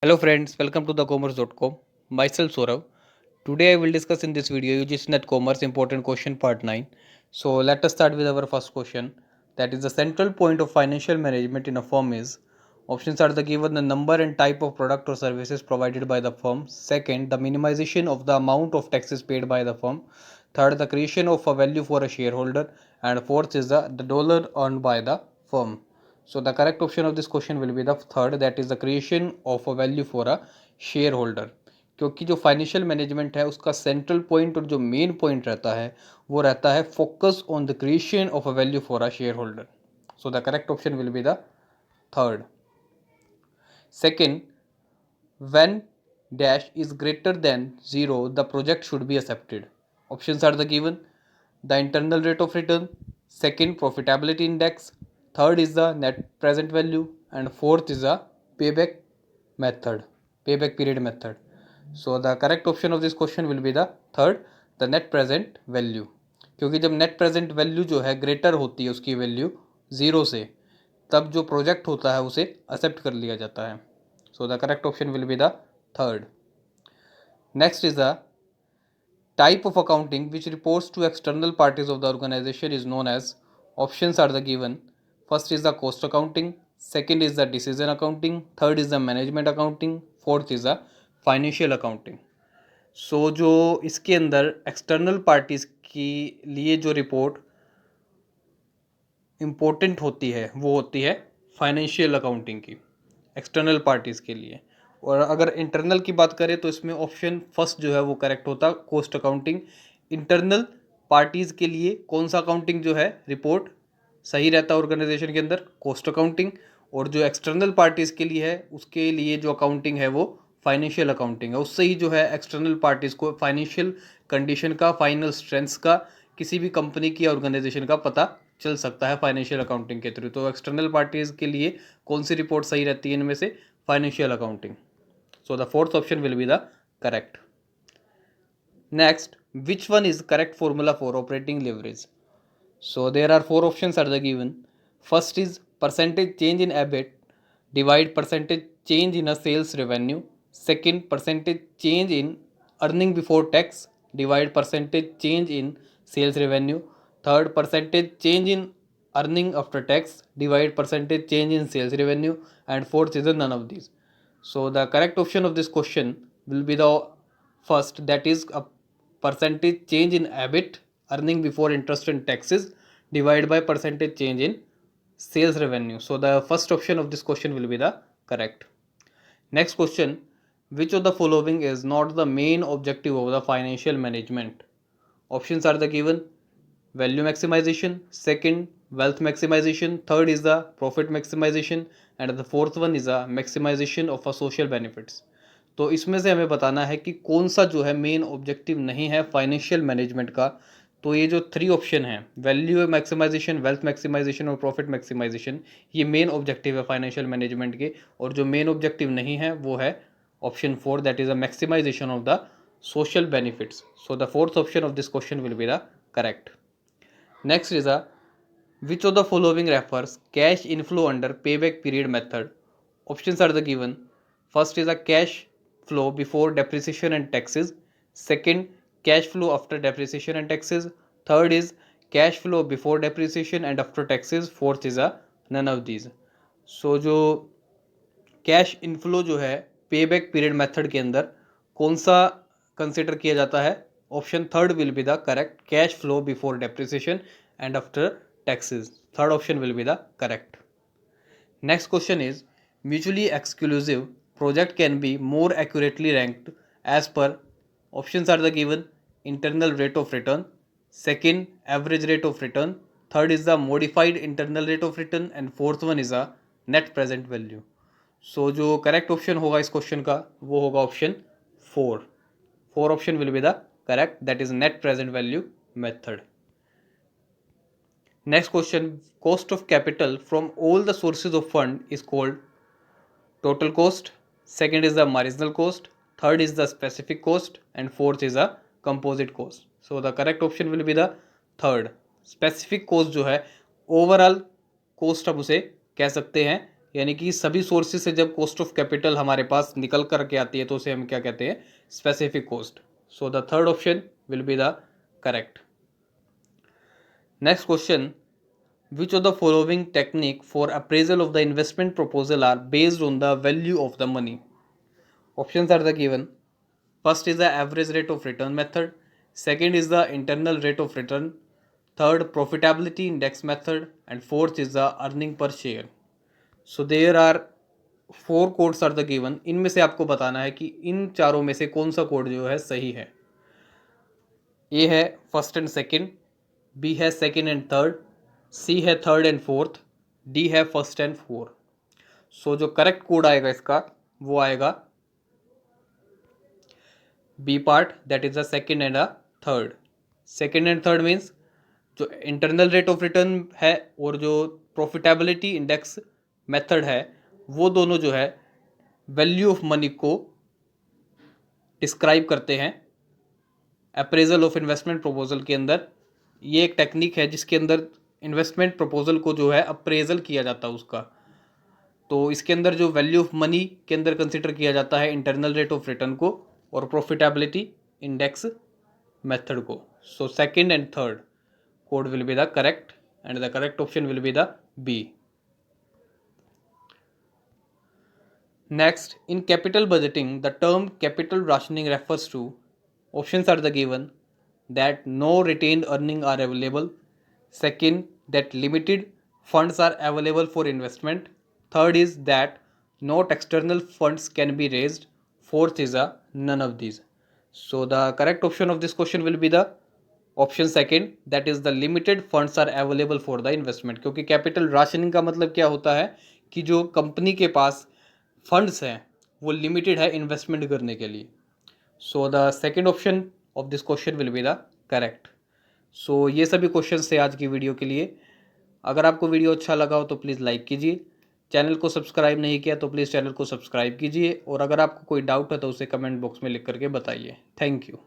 Hello friends, welcome to thecommerce.com. Myself Saurav. Today I will discuss in this video UGC Commerce important question part 9. So let us start with our first question. That is the central point of financial management in a firm is. Options are the given the number and type of product or services provided by the firm. Second, the minimization of the amount of taxes paid by the firm. Third, the creation of a value for a shareholder. And fourth is the dollar earned by the firm. So the correct option of this question will be the third, that is the creation of a value for a share holder. क्योंकि जो financial management है उसका central point और जो main point रहता है वो रहता है focus on the creation of a value for a share holder. So the correct option will be the third. Second, when dash is greater than 0 the project should be accepted. Options are the given the internal rate of return, second profitability index, third is the net present value, and fourth is the payback payback period method. So the correct option of this question will be the third, the net present value. क्योंकि जब net present value जो है greater होती है उसकी value zero से, तब जो प्रोजेक्ट होता है उसे एक्सेप्ट कर लिया जाता है. So the correct option will be the third. Next is the type of accounting which reports to external parties of the organization is known as. Options are the given. First is the cost accounting, second is the decision accounting, third is the management accounting, fourth is the financial accounting. So जो इसके अंदर external parties की लिए जो report important होती है वो होती है फाइनेंशियल अकाउंटिंग की, एक्सटर्नल पार्टीज़ के लिए. और अगर इंटरनल की बात करें तो इसमें ऑप्शन फर्स्ट जो है वो करेक्ट होता, कॉस्ट अकाउंटिंग. इंटरनल पार्टीज़ के लिए कौन सा अकाउंटिंग जो है रिपोर्ट सही रहता है ऑर्गेनाइजेशन के अंदर, कॉस्ट अकाउंटिंग. और जो एक्सटर्नल पार्टीज़ के लिए है उसके लिए जो अकाउंटिंग है वो फाइनेंशियल अकाउंटिंग है. उससे ही जो है एक्सटर्नल पार्टीज़ को फाइनेंशियल कंडीशन का, फाइनल स्ट्रेंथ्स का, किसी भी कंपनी की ऑर्गेनाइजेशन का पता चल सकता है फाइनेंशियल अकाउंटिंग के थ्रू. तो एक्सटर्नल पार्टीज़ के लिए कौन सी रिपोर्ट सही रहती है इनमें से, financial accounting. So the fourth option will be the correct. Next, which one is correct formula for operating leverage? So there are four options are the given. First is percentage change in EBIT divide percentage change in a sales revenue. Second, percentage change in earning before tax divide percentage change in sales revenue. Third, percentage change in earning after tax divide percentage change in sales revenue. And fourth is none of these. So the correct option of this question will be the first, that is a percentage change in EBIT earning before interest and taxes divided by percentage change in sales revenue. So the first option of this question will be the correct. Next question, which of the following is not the main objective of the financial management? Options are the given. Value maximization, second wealth maximization, third is the profit maximization, and the fourth one is the maximization of a social benefits. तो इसमें से हमें बताना है कि कौन सा जो है मेन ऑब्जेक्टिव नहीं है फाइनेंशियल मैनेजमेंट का. तो ये जो थ्री ऑप्शन है, वैल्यू मैक्सिमाइजेशन, वेल्थ मैक्सिमाइजेशन और प्रॉफिट मैक्सिमाइजेशन, ये मेन ऑब्जेक्टिव है फाइनेंशियल मैनेजमेंट के. और जो मेन ऑब्जेक्टिव नहीं है वो है option four, that is a maximization of the social benefits. So the fourth option of this question will be the correct. Next is a, which of the following refers cash inflow under payback period method? Options are the given. First is a cash flow before depreciation and taxes. Second, cash flow after depreciation and taxes. Third is cash flow before depreciation and after taxes. Fourth is a none of these. So जो cash inflow जो है पे back period method के अंदर कौन सा consider किया जाता है? Option third will be the correct, cash flow before depreciation and after taxes. Third option will be the correct. Next question is mutually exclusive project can be more accurately ranked as per. Options are the given. Internal rate of return, second average rate of return, third is the modified internal rate of return, and fourth one is a net present value. So जो correct option होगा इस question का वो होगा option four. Four option will be the correct, that is net present value method. Next question, cost of capital from all the sources of fund is called total cost, second is the marginal cost, third is the specific cost, and fourth is the composite cost. So the correct option will be the third. Specific cost जो है overall cost हम उसे कह सकते हैं यानी कि सभी सोर्सेज से जब कॉस्ट ऑफ कैपिटल हमारे पास निकल करके आती है तो उसे हम क्या कहते हैं, specific cost. So the third option will be the correct. Next question, which of the following technique for appraisal of the investment proposal are based on the value of the money? Options are the given. First is the average rate of return method. Second is the internal rate of return. Third, profitability index method. And fourth is the earning per share. So there are 4 codes are the given. इनमें से आपको बताना है कि इन चारों में से कौन सा कोड जो है सही है. ए है फर्स्ट एंड सेकंड, बी है सेकंड एंड थर्ड, सी है थर्ड एंड फोर्थ, डी है फर्स्ट एंड फोर्थ. सो जो करेक्ट कोड आएगा इसका वो आएगा B part, that is the second and the third. Second and third means जो internal rate of return है और जो प्रॉफिटेबिलिटी इंडेक्स मेथड है वो दोनों जो है वैल्यू ऑफ मनी को डिस्क्राइब करते हैं अप्रेजल ऑफ इन्वेस्टमेंट प्रपोजल के अंदर. ये एक टेक्निक है जिसके अंदर इन्वेस्टमेंट प्रपोजल को जो है अप्रेजल किया जाता है उसका. तो इसके अंदर जो वैल्यू ऑफ मनी के अंदर कंसिडर किया जाता है इंटरनल रेट ऑफ रिटर्न को और प्रॉफिटेबिलिटी इंडेक्स मेथड को. So second and third code will be the correct and the correct option will be the B. Next, in capital budgeting the term capital rationing refers to. Options are the given, that no retained earning are available. Second, that limited funds are available for investment. Third is that not external funds can be raised. Fourth is none of these. So the correct option of this question will be the option second, that is the limited funds are available for the investment. क्योंकि capital rationing का मतलब क्या होता है कि जो company के पास funds हैं वो लिमिटेड है इन्वेस्टमेंट करने के लिए. So the second option of this question will be the correct. So ये सभी क्वेश्चंस थे आज की वीडियो के लिए. अगर आपको वीडियो अच्छा लगा हो तो प्लीज़ लाइक कीजिए. चैनल को सब्सक्राइब नहीं किया तो प्लीज़ चैनल को सब्सक्राइब कीजिए. और अगर आपको कोई डाउट है तो उसे कमेंट बॉक्स में लिख करके बताइए. Thank you.